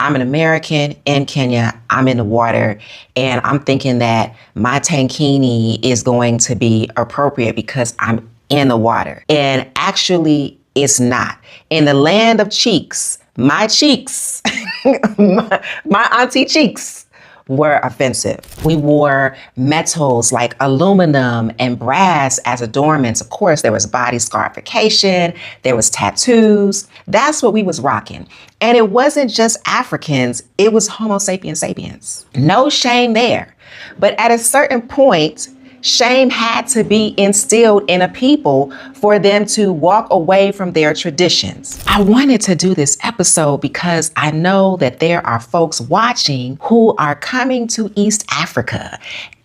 I'm an American in Kenya. I'm in the water, and I'm thinking that my tankini is going to be appropriate because I'm in the water. And actually, it's not. In the land of cheeks, my cheeks, my auntie cheeks were offensive. We wore metals like aluminum and brass as adornments. Of course, there was body scarification, there was tattoos. That's what we was rocking. And it wasn't just Africans, it was Homo sapiens sapiens. No shame there. But at a certain point, shame had to be instilled in a people for them to walk away from their traditions. I wanted to do this episode because I know that there are folks watching who are coming to East Africa,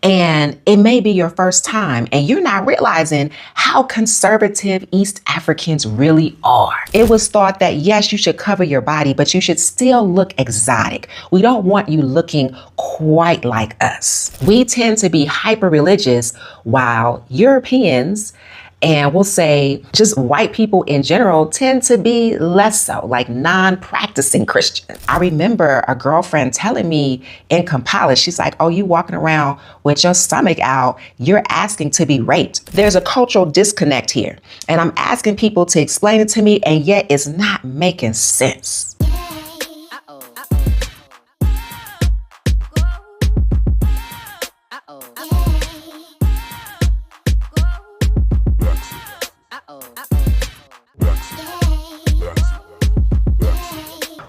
and it may be your first time and you're not realizing how conservative East Africans really are. It was thought that yes, you should cover your body, but you should still look exotic. We don't want you looking quite like us. We tend to be hyper religious, while Europeans, and we'll say just white people in general, tend to be less so, like non-practicing Christians. I remember a girlfriend telling me in Kampala, she's like, oh, you walking around with your stomach out, you're asking to be raped. There's a cultural disconnect here. And I'm asking people to explain it to me, and yet it's not making sense.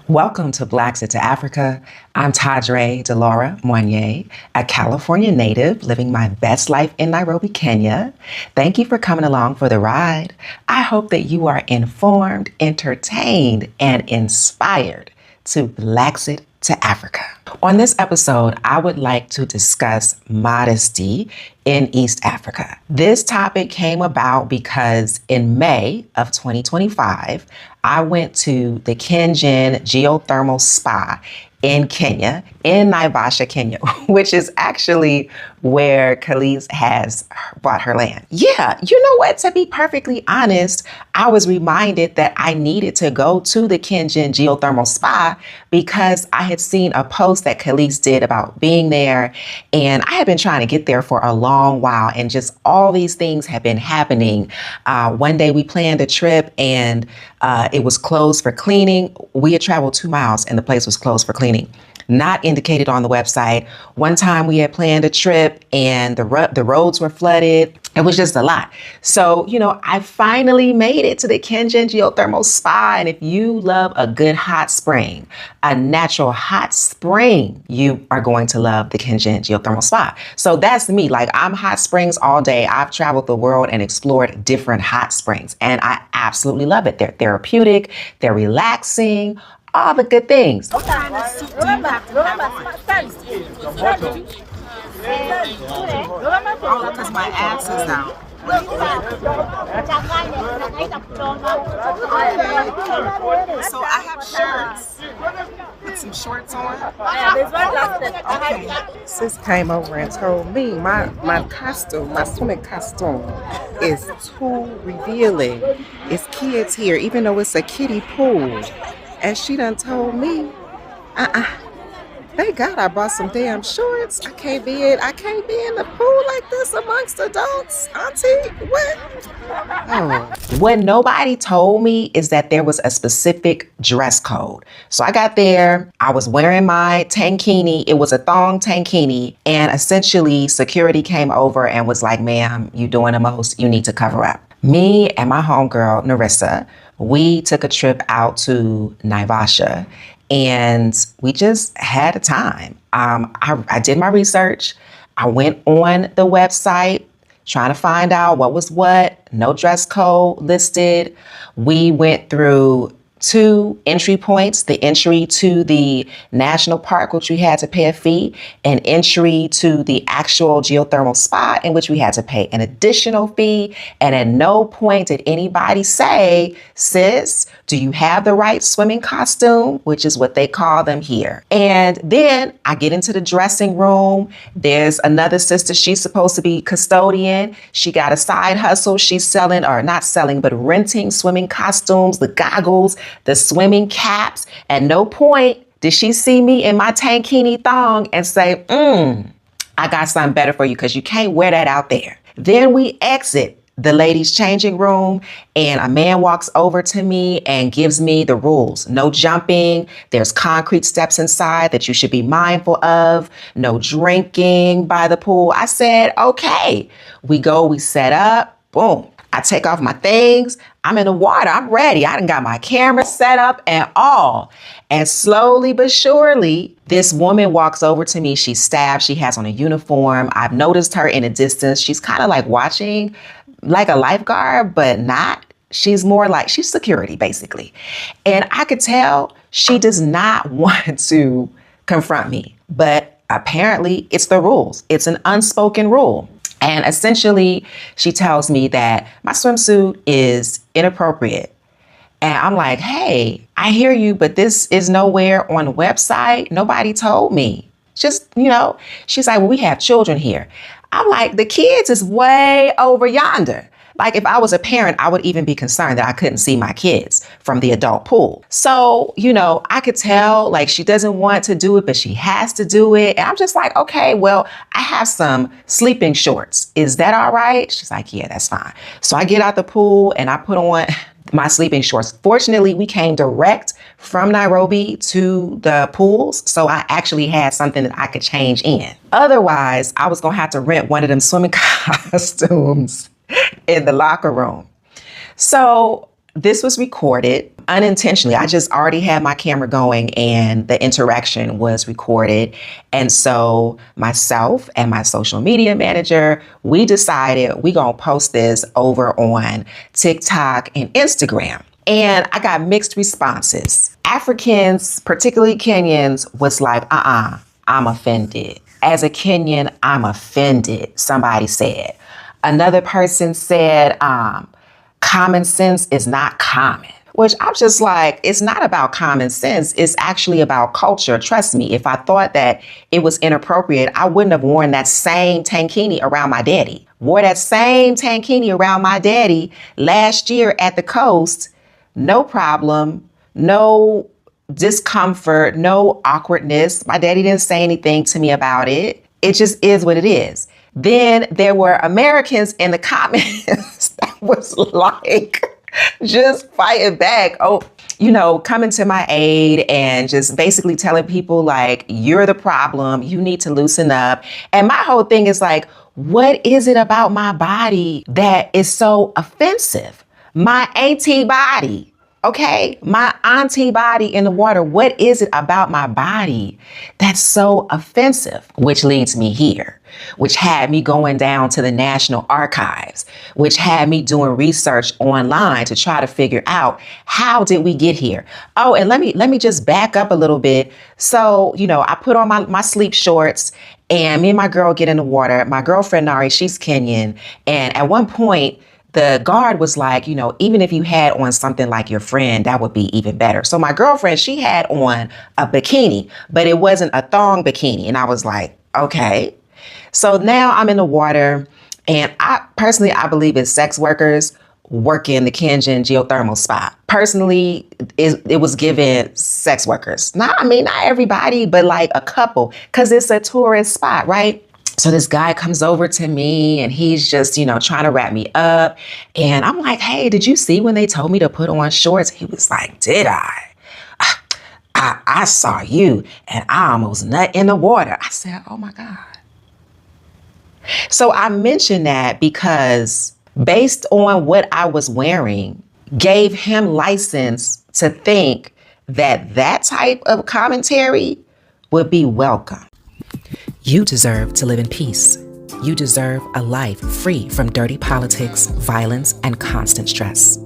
Welcome to BLAXIT to Africa. I'm Tadre Delora Moignet, a California native living my best life in Nairobi, Kenya. Thank you for coming along for the ride. I hope that you are informed, entertained, and inspired to BLAXIT to Africa. On this episode, I would like to discuss modesty in East Africa. This topic came about because in May of 2025, I went to the Kengen Geothermal Spa in Kenya, in Naivasha, Kenya, which is actually where Khalees has bought her land. Yeah, you know what? To be perfectly honest, I was reminded that I needed to go to the Kengen Geothermal Spa because I had seen a post that Khalees did about being there, and I had been trying to get there for a long while, and just all these things have been happening. One day we planned a trip, and it was closed for cleaning. We had traveled 2 miles, and the place was closed for cleaning. Not indicated on the website. One time we had planned a trip and the roads were flooded. It was just a lot. So, I finally made it to the Kengen Geothermal Spa. And if you love a good hot spring, a natural hot spring, you are going to love the Kengen Geothermal Spa. So that's me. Like, I'm hot springs all day. I've traveled the world and explored different hot springs, and I absolutely love it. They're therapeutic, they're relaxing, all the good things. What kind of soup do you have to Oh, because my ass is out. So I have shirts. Put some shorts on. Okay. Sis came over and told me my costume, my swimming costume, is too revealing. It's kids here, even though it's a kiddie pool. And she done told me, thank God I bought some damn shorts. I can't be in the pool like this amongst adults. Auntie, what? Oh. What nobody told me is that there was a specific dress code. So I got there, I was wearing my tankini. It was a thong tankini. And essentially security came over and was like, ma'am, you doing the most, you need to cover up. Me and my homegirl, Narissa, we took a trip out to Naivasha, and we just had a time. I did my research. I went on the website trying to find out what was what. No dress code listed. We went through 2 entry points, the entry to the national park, which we had to pay a fee, and entry to the actual geothermal spa, in which we had to pay an additional fee. And at no point did anybody say, sis, do you have the right swimming costume, which is what they call them here. And then I get into the dressing room. There's another sister. She's supposed to be custodian. She got a side hustle. She's selling, or not selling, but renting swimming costumes, the goggles, the swimming caps. At no point Did she see me in my tankini thong and say, I got something better for you because you can't wear that out there? Then we exit the ladies' changing room and a man walks over to me and gives me the rules. No jumping. There's concrete steps inside that you should be mindful of. No drinking by the pool. I said, okay. We go, we set up, boom. I take off my things. I'm in the water. I'm ready. I done got my camera set up and all. And slowly but surely, this woman walks over to me. She's staffed. She has on a uniform. I've noticed her in a distance. She's kind of like watching like a lifeguard, but not. She's more like, she's security, basically. And I could tell she does not want to confront me. But apparently, it's the rules. It's an unspoken rule. And essentially, she tells me that my swimsuit is inappropriate. And I'm like, hey, I hear you, but this is nowhere on the website. Nobody told me. Just, she's like, well, we have children here. I'm like, the kids is way over yonder. Like if I was a parent, I would even be concerned that I couldn't see my kids from the adult pool. So, I could tell like she doesn't want to do it, but she has to do it. And I'm just like, okay, well, I have some sleeping shorts. Is that all right? She's like, yeah, that's fine. So I get out the pool and I put on my sleeping shorts. Fortunately, we came direct from Nairobi to the pools. So I actually had something that I could change in. Otherwise, I was going to have to rent one of them swimming costumes in the locker room. So this was recorded unintentionally. I just already had my camera going and the interaction was recorded. And so myself and my social media manager, we decided we gonna post this over on TikTok and Instagram. And I got mixed responses. Africans, particularly Kenyans, was like, I'm offended. As a Kenyan, I'm offended, somebody said. Another person said, common sense is not common. Which I'm just like, it's not about common sense. It's actually about culture. Trust me, if I thought that it was inappropriate, I wouldn't have worn that same tankini around my daddy. Wore that same tankini around my daddy last year at the coast. No problem. No discomfort. No awkwardness. My daddy didn't say anything to me about it. It just is what it is. Then there were Americans in the comments that was like, just fighting back. Oh, coming to my aid and just basically telling people like, you're the problem. You need to loosen up. And my whole thing is like, what is it about my body that is so offensive? My auntie body. Okay, my auntie body in the water. What is it about my body that's so offensive? Which leads me here, which had me going down to the National Archives, which had me doing research online to try to figure out how did we get here? Oh, and let me just back up a little bit. So, I put on my sleep shorts and me and my girl get in the water. My girlfriend, Nari, she's Kenyan. And at one point, the guard was like, even if you had on something like your friend, that would be even better. So my girlfriend, she had on a bikini, but it wasn't a thong bikini. And I was like, okay. So now I'm in the water and I believe it's sex workers working the Kenyan geothermal spot. Personally, it was given sex workers. Not everybody, but like a couple, because it's a tourist spot, right? So this guy comes over to me and he's just, trying to wrap me up. And I'm like, hey, did you see when they told me to put on shorts? He was like, did I? I saw you and I almost nut in the water. I said, oh my God. So I mentioned that because based on what I was wearing, gave him license to think that type of commentary would be welcome. You deserve to live in peace. You deserve a life free from dirty politics, violence, and constant stress.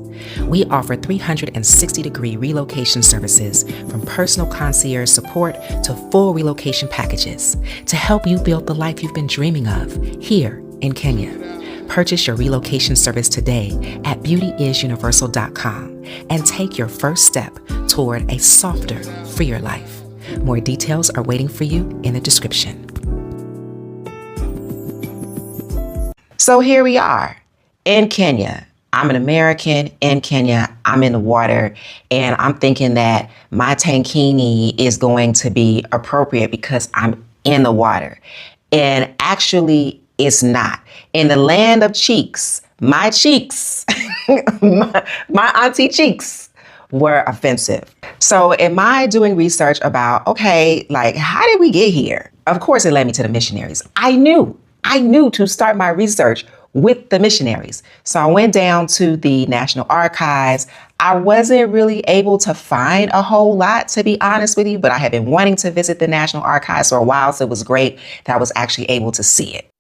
We offer 360-degree relocation services from personal concierge support to full relocation packages to help you build the life you've been dreaming of here in Kenya. Purchase your relocation service today at beautyisuniversal.com and take your first step toward a softer, freer life. More details are waiting for you in the description. So here we are in Kenya. I'm an American in Kenya, I'm in the water, and I'm thinking that my tankini is going to be appropriate because I'm in the water. And actually, it's not. In the land of cheeks, my cheeks, my auntie cheeks were offensive. So am I doing research about, okay, like, how did we get here? Of course, it led me to the missionaries. I knew to start my research with the missionaries. So I went down to the National Archives. I wasn't really able to find a whole lot, to be honest with you, but I had been wanting to visit the National Archives for a while, so it was great that I was actually able to see it.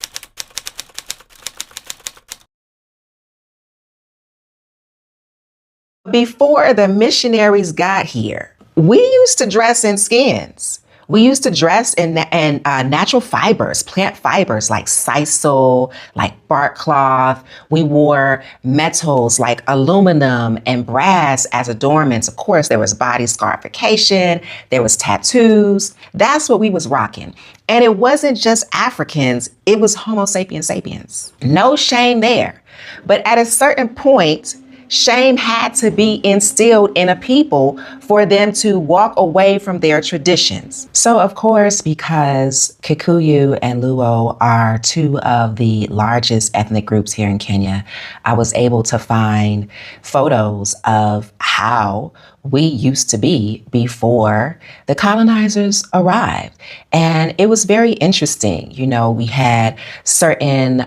Before the missionaries got here, we used to dress in skins. We used to dress in natural fibers, plant fibers like sisal, like bark cloth. We wore metals like aluminum and brass as adornments. Of course, there was body scarification, there was tattoos. That's what we was rocking. And it wasn't just Africans, it was Homo sapiens sapiens. No shame there. But at a certain point, shame had to be instilled in a people for them to walk away from their traditions. So of course, because Kikuyu and Luo are two of the largest ethnic groups here in Kenya, I was able to find photos of how we used to be before the colonizers arrived. And it was very interesting. You know, we had certain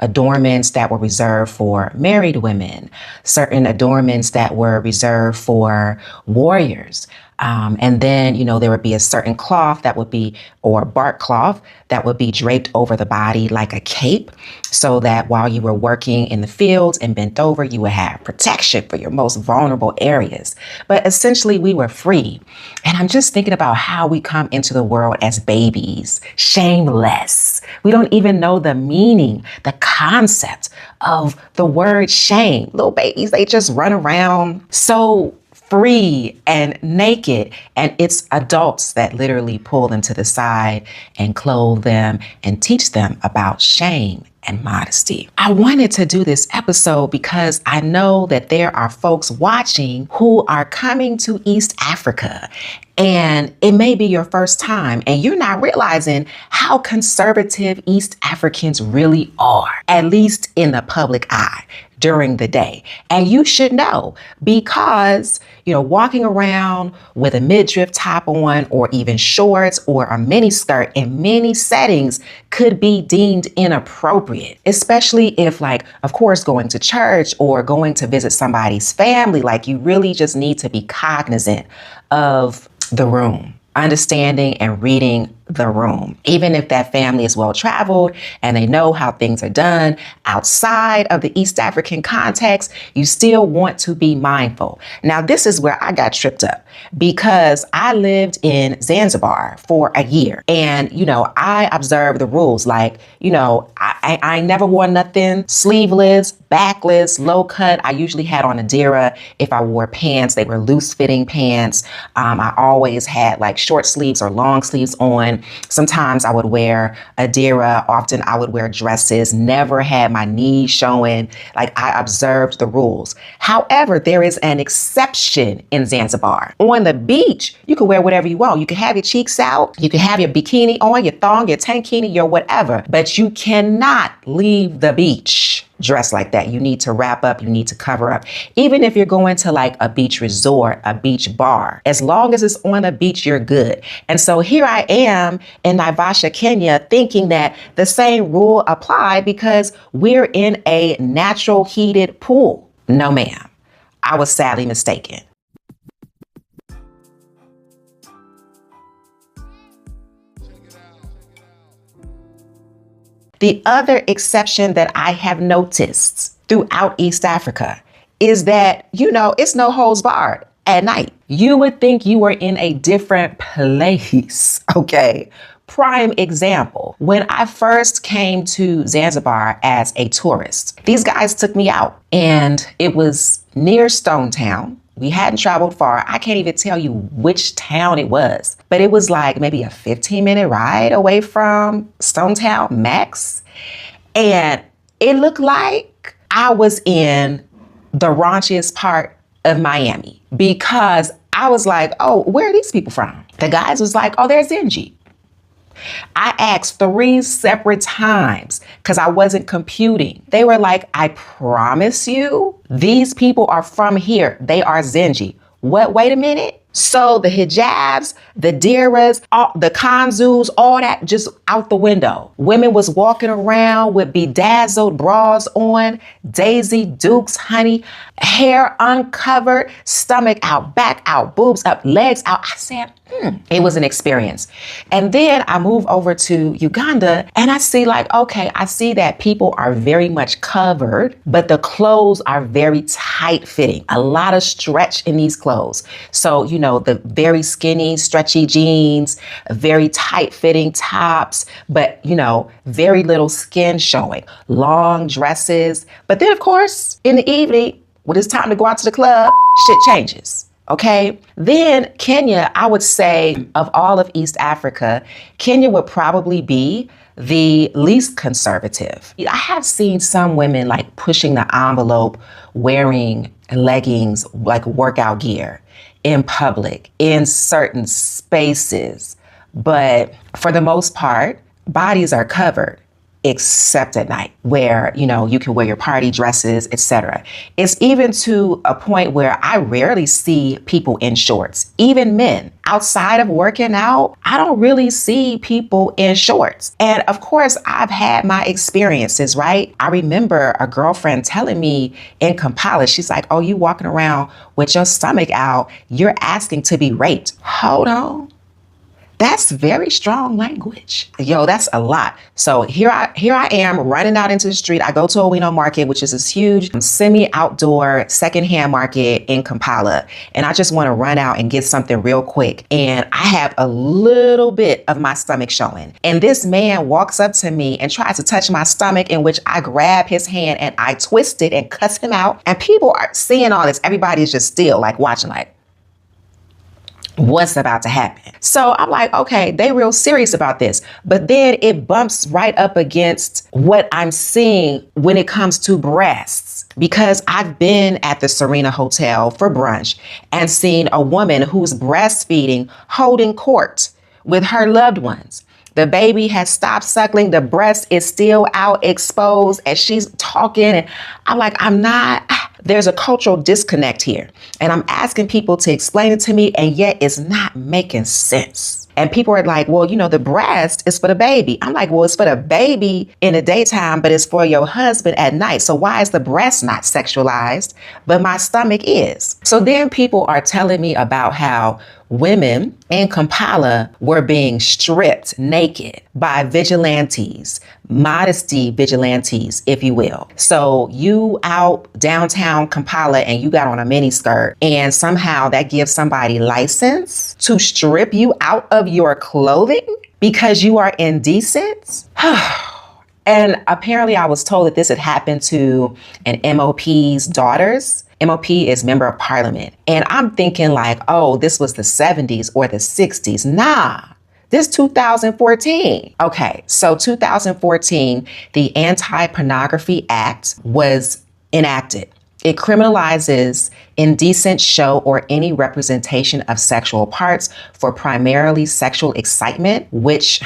adornments that were reserved for married women, certain adornments that were reserved for warriors. And then, you know, there would be a certain cloth that would be, or bark cloth that would be draped over the body like a cape, so that while you were working in the fields and bent over, you would have protection for your most vulnerable areas. But essentially, we were free. And I'm just thinking about how we come into the world as babies, shameless. We don't even know the meaning, the concept of the word shame. Little babies, they just run around so free and naked, and it's adults that literally pull them to the side and clothe them and teach them about shame and modesty. I wanted to do this episode because I know that there are folks watching who are coming to East Africa, and it may be your first time and you're not realizing how conservative East Africans really are, at least in the public eye during the day. And you should know, because, you know, walking around with a midriff top on, or even shorts or a mini skirt in many settings could be deemed inappropriate, especially if, like, of course, going to church or going to visit somebody's family. Like, you really just need to be cognizant of the room, understanding and reading the room. Even if that family is well traveled and they know how things are done outside of the East African context, you still want to be mindful. Now, this is where I got tripped up, because I lived in Zanzibar for a year, and, you know, I observed the rules. Like, you know, I never wore nothing sleeveless, backless, low cut. I usually had on a dira. If I wore pants, they were loose fitting pants. I always had like short sleeves or long sleeves on. Sometimes I would wear a dira. Often I would wear dresses, never had my knees showing. Like, I observed the rules. However, there is an exception in Zanzibar. On the beach, you can wear whatever you want. You can have your cheeks out. You can have your bikini on, your thong, your tankini, your whatever, but you cannot leave the beach dressed like that. You need to wrap up, you need to cover up. Even if you're going to like a beach resort, a beach bar, as long as it's on a beach, you're good. And so here I am in Naivasha, Kenya, thinking that the same rule applied because we're in a natural heated pool. No, ma'am. I was sadly mistaken. The other exception that I have noticed throughout East Africa is that, you know, it's no holds barred at night. You would think you were in a different place, okay? Prime example, when I first came to Zanzibar as a tourist, these guys took me out, and it was near Stone Town. We hadn't traveled far. I can't even tell you which town it was, but it was like maybe a 15-minute ride away from Stone Town max. And it looked like I was in the raunchiest part of Miami because I was like, oh, where are these people from? The guys was like, oh, they're Zenji. I asked 3 separate times because I wasn't computing. They were like, I promise you, these people are from here. They are Zenji. What? Wait a minute. So the hijabs, the diras, the kanzus, all that just out the window. Women was walking around with bedazzled bras on, Daisy Dukes, honey, hair uncovered, stomach out, back out, boobs up, legs out. I said, it was an experience. And then I move over to Uganda and I see like, okay, I see that people are very much covered, but the clothes are very tight fitting. A lot of stretch in these clothes. So, you know, the very skinny, stretchy jeans, very tight fitting tops, but, you know, very little skin showing, long dresses. But then, of course, in the evening, when it's time to go out to the club, shit changes. Okay. Then Kenya, I would say of all of East Africa, Kenya would probably be the least conservative. I have seen some women like pushing the envelope, wearing leggings, like workout gear in public, in certain spaces. But for the most part, bodies are covered. Except at night where, you know, you can wear your party dresses, etc. It's even to a point where I rarely see people in shorts, even men. Outside of working out, I don't really see people in shorts. And of course, I've had my experiences, right? I remember a girlfriend telling me in Kampala, she's like, oh, you walking around with your stomach out, you're asking to be raped. Hold on. That's very strong language. Yo, that's a lot. So here I am running out into the street. I go to Owino Market, which is this huge semi-outdoor secondhand market in Kampala. And I just want to run out and get something real quick. And I have a little bit of my stomach showing. And this man walks up to me and tries to touch my stomach, in which I grab his hand and I twist it and cuss him out. And people are seeing all this. Everybody's just still like watching like, what's about to happen? So I'm like, okay, they real serious about this. But then it bumps right up against what I'm seeing when it comes to breasts. Because I've been at the Serena Hotel for brunch and seen a woman who's breastfeeding, holding court with her loved ones. The baby has stopped suckling. The breast is still out exposed as she's talking. And I'm like, there's a cultural disconnect here. And I'm asking people to explain it to me, and yet it's not making sense. And people are like, well, you know, the breast is for the baby. I'm like, well, it's for the baby in the daytime, but it's for your husband at night. So why is the breast not sexualized, but my stomach is? So then people are telling me about how women in Kampala were being stripped naked by vigilantes, modesty vigilantes, if you will. So you out downtown Kampala and you got on a mini skirt, and somehow that gives somebody license to strip you out of your clothing because you are indecent? And apparently I was told that this had happened to an MOP's daughters. MOP is Member of Parliament. And I'm thinking like, oh, this was the 70s or the 60s. Nah, this 2014. Okay, so 2014, the Anti-Pornography Act was enacted. It criminalizes indecent show or any representation of sexual parts for primarily sexual excitement, which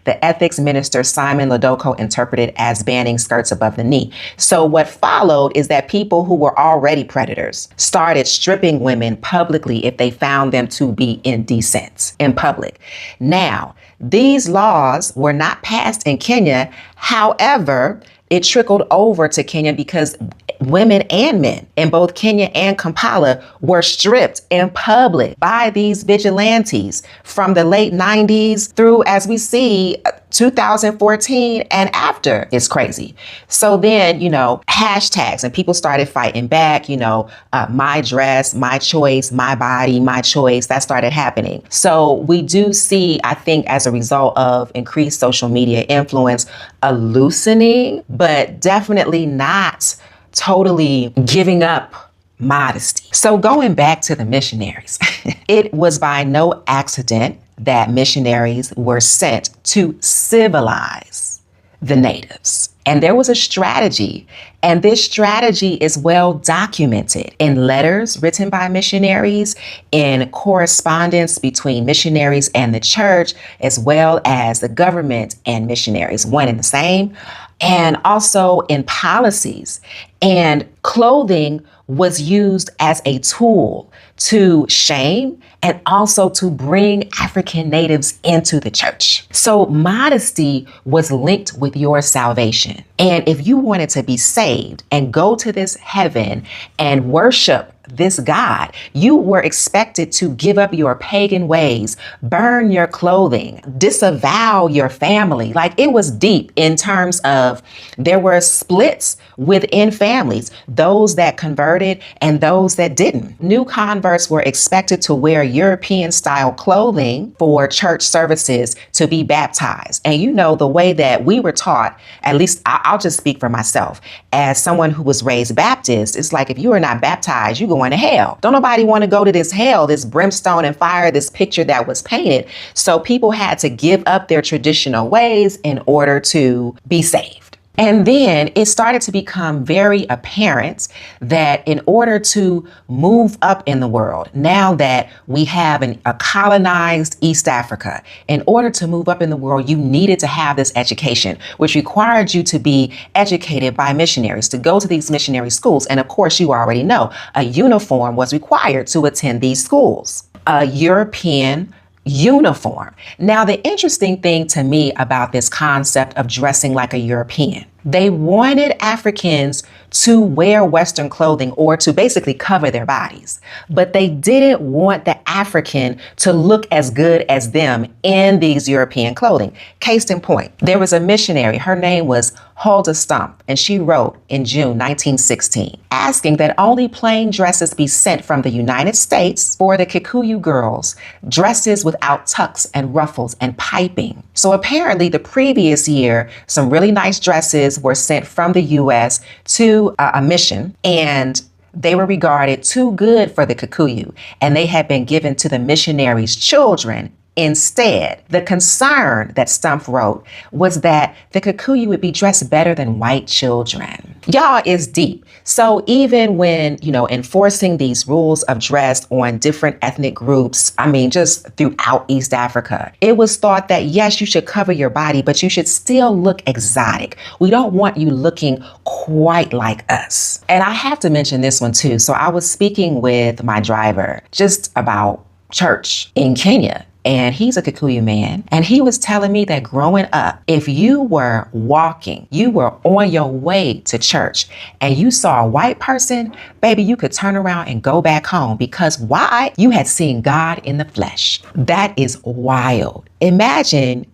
the ethics minister Simon Ladoko interpreted as banning skirts above the knee. So what followed is that people who were already predators started stripping women publicly if they found them to be indecent in public. Now, these laws were not passed in Kenya. However, it trickled over to Kenya because women and men in both Kenya and Kampala were stripped in public by these vigilantes from the late 90s through, as we see, 2014 and after. It's crazy. So then, you know, hashtags and people started fighting back, you know, my dress, my choice, my body, my choice. That started happening. So we do see, I think, as a result of increased social media influence, a loosening, but definitely not totally giving up modesty. So going back to the missionaries, it was by no accident that missionaries were sent to civilize the natives. And there was a strategy, and this strategy is well documented in letters written by missionaries, in correspondence between missionaries and the church, as well as the government and missionaries, one and the same, and also in policies. And clothing was used as a tool to shame and also to bring African natives into the church. So modesty was linked with your salvation. And if you wanted to be saved and go to this heaven and worship this God, you were expected to give up your pagan ways, burn your clothing, disavow your family. Like, it was deep in terms of there were splits within families, those that converted and those that didn't. New converts were expected to wear European style clothing for church services to be baptized. And you know, the way that we were taught, at least I'll just speak for myself, as someone who was raised Baptist, it's like, if you are not baptized, you going to hell. Don't nobody want to go to this hell, this brimstone and fire, this picture that was painted. So people had to give up their traditional ways in order to be saved. And then it started to become very apparent that in order to move up in the world, now that we have a colonized East Africa, in order to move up in the world, you needed to have this education, which required you to be educated by missionaries, to go to these missionary schools. And of course, you already know a uniform was required to attend these schools, a European uniform. Now, the interesting thing to me about this concept of dressing like a European, they wanted Africans to wear Western clothing or to basically cover their bodies, but they didn't want the African to look as good as them in these European clothing. Case in point, there was a missionary, her name was Hulda Stump, and she wrote in June 1916, asking that only plain dresses be sent from the United States for the Kikuyu girls, dresses without tucks and ruffles and piping. So apparently the previous year, some really nice dresses were sent from the U.S. to a mission, and they were regarded too good for the Kikuyu, and they had been given to the missionaries' children instead. The concern that Stump wrote was that the Kikuyu would be dressed better than white children. Y'all, is deep. So even when, enforcing these rules of dress on different ethnic groups, just throughout East Africa, it was thought that yes, you should cover your body, but you should still look exotic. We don't want you looking quite like us. And I have to mention this one too. So I was speaking with my driver just about church in Kenya. And he's a Kikuyu man. And he was telling me that growing up, if you were walking, you were on your way to church and you saw a white person, baby, you could turn around and go back home, because why? You had seen God in the flesh. That is wild. Imagine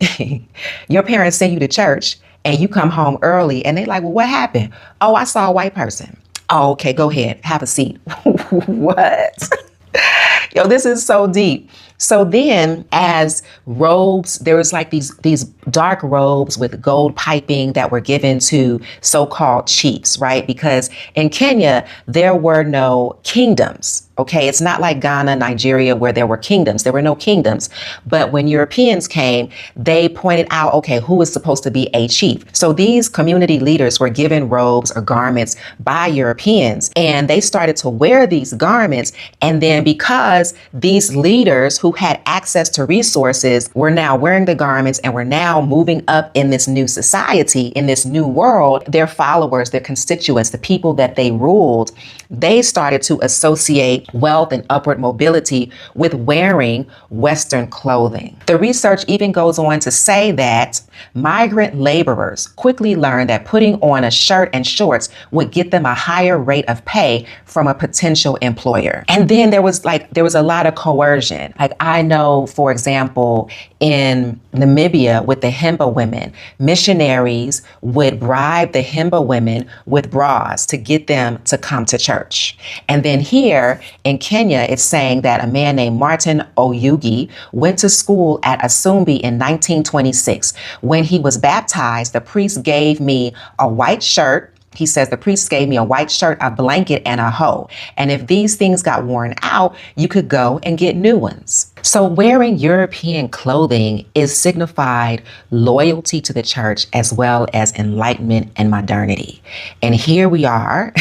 your parents send you to church and you come home early and they're like, well, what happened? Oh, I saw a white person. Oh, okay, go ahead, have a seat. What? Yo, this is so deep. So then as robes, there was like these dark robes with gold piping that were given to so-called chiefs, right? Because in Kenya, there were no kingdoms. Okay, it's not like Ghana, Nigeria, where there were kingdoms. There were no kingdoms. But when Europeans came, they pointed out, okay, who is supposed to be a chief? So these community leaders were given robes or garments by Europeans, and they started to wear these garments. And then because these leaders who had access to resources were now wearing the garments and were now moving up in this new society, in this new world, their followers, their constituents, the people that they ruled, they started to associate wealth and upward mobility with wearing Western clothing. The research even goes on to say that migrant laborers quickly learned that putting on a shirt and shorts would get them a higher rate of pay from a potential employer. And then there was a lot of coercion. Like, I know, for example, in Namibia with the Himba women, missionaries would bribe the Himba women with bras to get them to come to church. And then here in Kenya, it's saying that a man named Martin Oyugi went to school at Asumbi in 1926. When he was baptized, the priest gave me a white shirt. He says, the priest gave me a white shirt, a blanket, and a hoe. And if these things got worn out, you could go and get new ones. So wearing European clothing is signified loyalty to the church as well as enlightenment and modernity. And here we are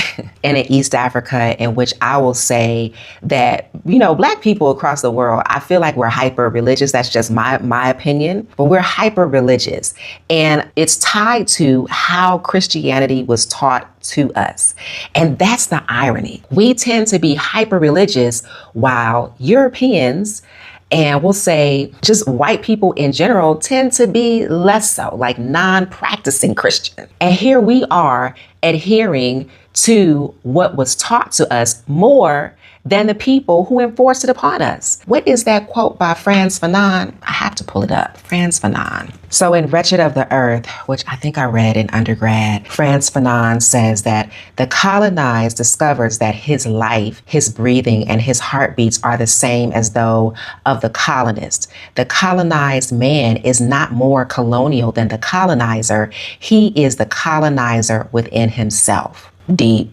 in East Africa, in which I will say that, you know, Black people across the world, I feel like we're hyper religious. That's just my opinion, but we're hyper religious. And it's tied to how Christianity was taught to us. And that's the irony. We tend to be hyper religious while Europeans, and we'll say just white people in general, tend to be less so, like non-practicing Christian. And here we are adhering to what was taught to us more than the people who enforced it upon us. What is that quote by Frantz Fanon? I have to pull it up. Frantz Fanon. So in Wretched of the Earth, which I think I read in undergrad, Frantz Fanon says that the colonized discovers that his life, his breathing, and his heartbeats are the same as those of the colonist. The colonized man is not more colonial than the colonizer. He is the colonizer within himself. Deep.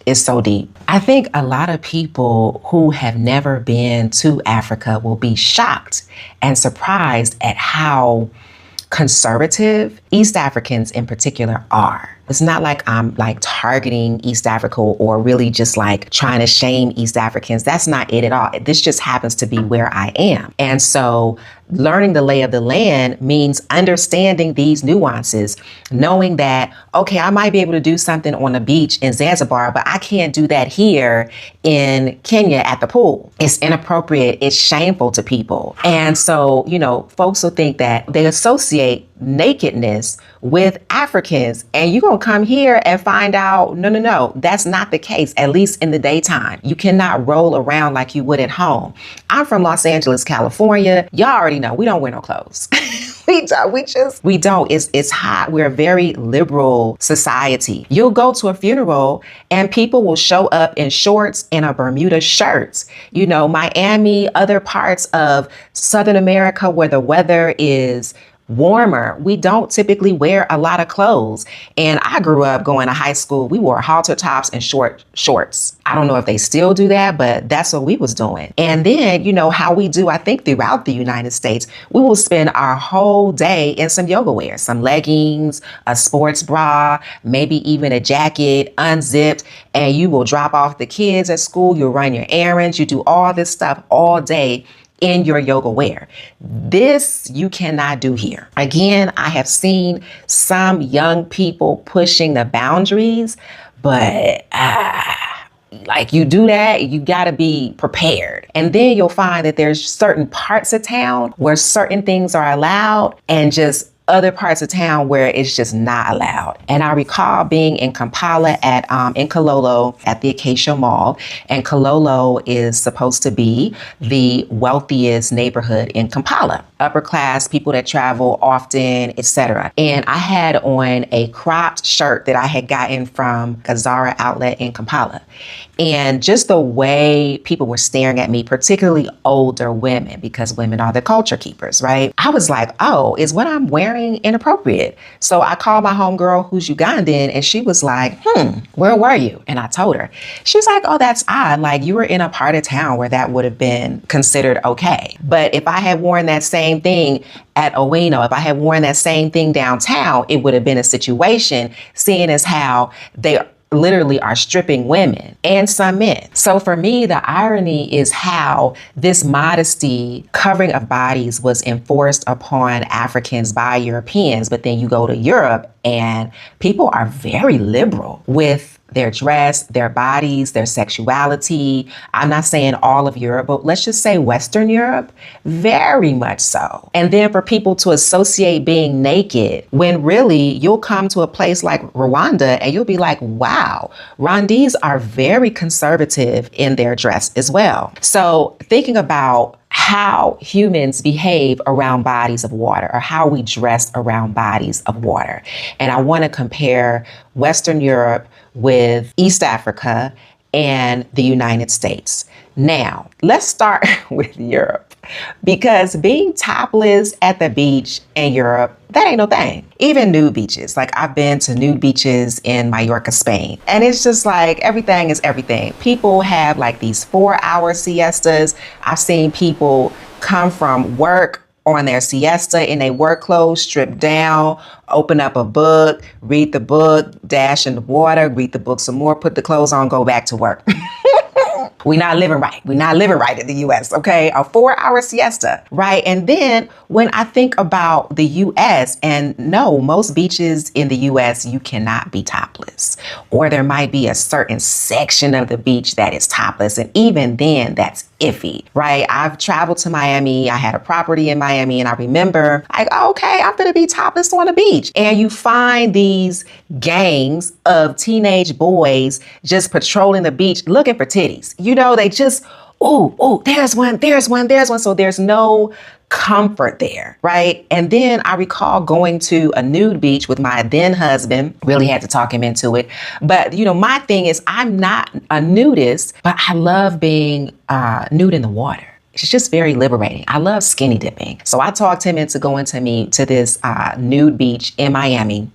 Is so deep. I think a lot of people who have never been to Africa will be shocked and surprised at how conservative East Africans in particular are. It's not like I'm like targeting East Africa or really just like trying to shame East Africans. That's not it at all. This just happens to be where I am. And so learning the lay of the land means understanding these nuances, knowing that, okay, I might be able to do something on a beach in Zanzibar, but I can't do that here in Kenya at the pool. It's inappropriate. It's shameful to people. And so, you know, folks will think that they associate nakedness with Africans, and you're gonna come here and find out, no, that's not the case, at least in the daytime. You cannot roll around like you would at home. I'm from Los Angeles, California. Y'all already know we don't wear no clothes. We don't. It's hot. We're a very liberal society. You'll go to a funeral and people will show up in shorts and a Bermuda shirt. You know, Miami, other parts of Southern America where the weather is warmer, we don't typically wear a lot of clothes. And I grew up going to high school. We wore halter tops and short shorts. I don't know if they still do that, but that's what we was doing. And then, you know, how we do, I think throughout the United States, we will spend our whole day in some yoga wear, some leggings, a sports bra, maybe even a jacket, unzipped, and you will drop off the kids at school. You'll run your errands. You do all this stuff all day in your yoga wear. This you cannot do here. Again, I have seen some young people pushing the boundaries, but like you do that, you gotta be prepared. And then you'll find that there's certain parts of town where certain things are allowed and just other parts of town where it's just not allowed. And I recall being in Kampala in Kololo at the Acacia Mall. And Kololo is supposed to be the wealthiest neighborhood in Kampala. Upper class, people that travel often, etc. And I had on a cropped shirt that I had gotten from a Zara outlet in Kampala. And just the way people were staring at me, particularly older women, because women are the culture keepers, right? I was like, oh, is what I'm wearing inappropriate? So I called my homegirl who's Ugandan and she was like, where were you? And I told her. She was like, oh, that's odd. Like you were in a part of town where that would have been considered okay. But if I had worn that same thing at Owino, if I had worn that same thing downtown, it would have been a situation, seeing as how they literally are stripping women and some men. So for me, the irony is how this modesty covering of bodies was enforced upon Africans by Europeans. But then you go to Europe and people are very liberal with their dress, their bodies, their sexuality. I'm not saying all of Europe, but let's just say Western Europe, very much so. And then for people to associate being naked when really you'll come to a place like Rwanda and you'll be like, wow, Rwandese are very conservative in their dress as well. So thinking about how humans behave around bodies of water or how we dress around bodies of water. And I want to compare Western Europe with East Africa and the United States. Now, let's start with Europe. Because being topless at the beach in Europe, that ain't no thing. Even nude beaches. Like, I've been to nude beaches in Mallorca, Spain. And it's just like, everything is everything. People have like these 4-hour siestas. I've seen people come from work on their siesta in their work clothes, strip down, open up a book, read the book, dash in the water, read the book some more, put the clothes on, go back to work. We're not living right. We're not living right in the U.S., okay? A 4-hour siesta, right? And then when I think about the U.S., and no, most beaches in the U.S., you cannot be topless. Or there might be a certain section of the beach that is topless. And even then, that's iffy, right? I've traveled to Miami. I had a property in Miami, and I remember, like, okay, I'm gonna be topless on the beach. And you find these gangs of teenage boys just patrolling the beach looking for titties. You know, they just, oh, there's one. So there's no comfort there, right? And then I recall going to a nude beach with my then husband, really had to talk him into it. But, you know, my thing is, I'm not a nudist, but I love being nude in the water. It's just very liberating. I love skinny dipping. So I talked him into going to this nude beach in Miami.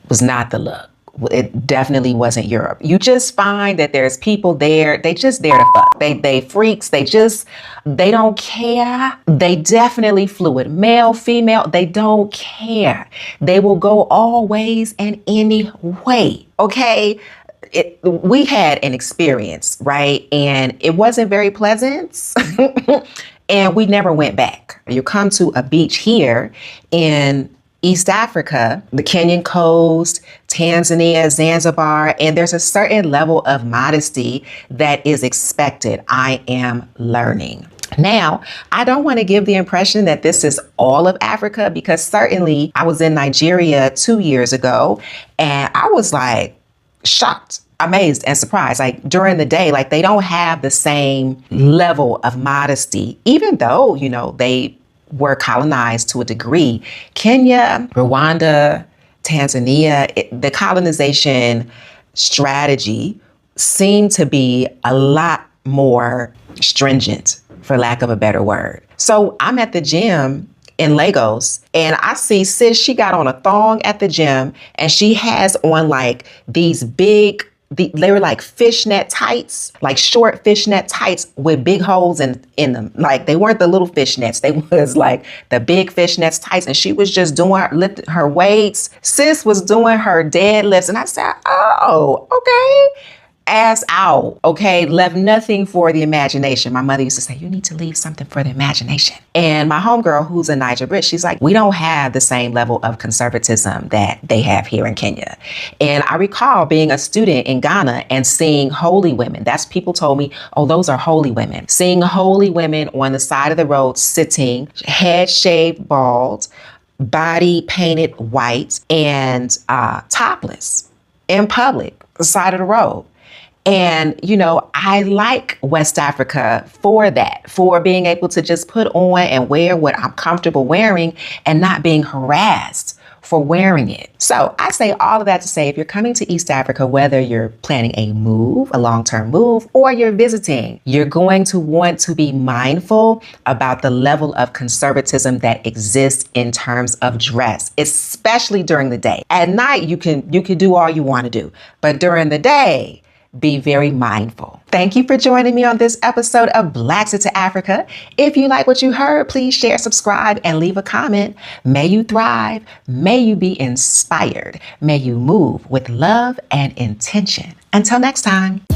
Was not the look. It definitely wasn't Europe. You just find that there's people there. They just there to fuck. They freaks. They don't care. They definitely fluid. Male, female, they don't care. They will go all ways and any way. Okay. We had an experience, right? And it wasn't very pleasant. And we never went back. You come to a beach here in East Africa, the Kenyan coast, Tanzania, Zanzibar, and there's a certain level of modesty that is expected. I am learning. Now, I don't want to give the impression that this is all of Africa, because certainly I was in Nigeria 2 years ago and I was like shocked, amazed, and surprised. Like, during the day, like, they don't have the same level of modesty, even though, you know, they were colonized to a degree. Kenya, Rwanda, Tanzania, the colonization strategy seemed to be a lot more stringent, for lack of a better word. So I'm at the gym in Lagos and I see SiS, she got on a thong at the gym and she has on like these big, they were like fishnet tights, like short fishnet tights with big holes in them. Like, they weren't the little fishnets. They was like the big fishnets tights. And she was just lifting her weights. SiS was doing her deadlifts. And I said, oh, okay. Ass out, okay? Left nothing for the imagination. My mother used to say, you need to leave something for the imagination. And my homegirl, who's a Niger Brit, she's like, we don't have the same level of conservatism that they have here in Kenya. And I recall being a student in Ghana and seeing holy women. That's, people told me, oh, those are holy women. Seeing holy women on the side of the road, sitting, head shaved bald, body painted white, and topless in public, the side of the road. And, you know, I like West Africa for that, for being able to just put on and wear what I'm comfortable wearing and not being harassed for wearing it. So I say all of that to say, if you're coming to East Africa, whether you're planning a move, a long-term move, or you're visiting, you're going to want to be mindful about the level of conservatism that exists in terms of dress, especially during the day. At night, you can do all you want to do, but during the day, be very mindful. Thank you for joining me on this episode of BLAXIT to Africa. If you like what you heard, please share, subscribe, and leave a comment. May you thrive. May you be inspired. May you move with love and intention. Until next time.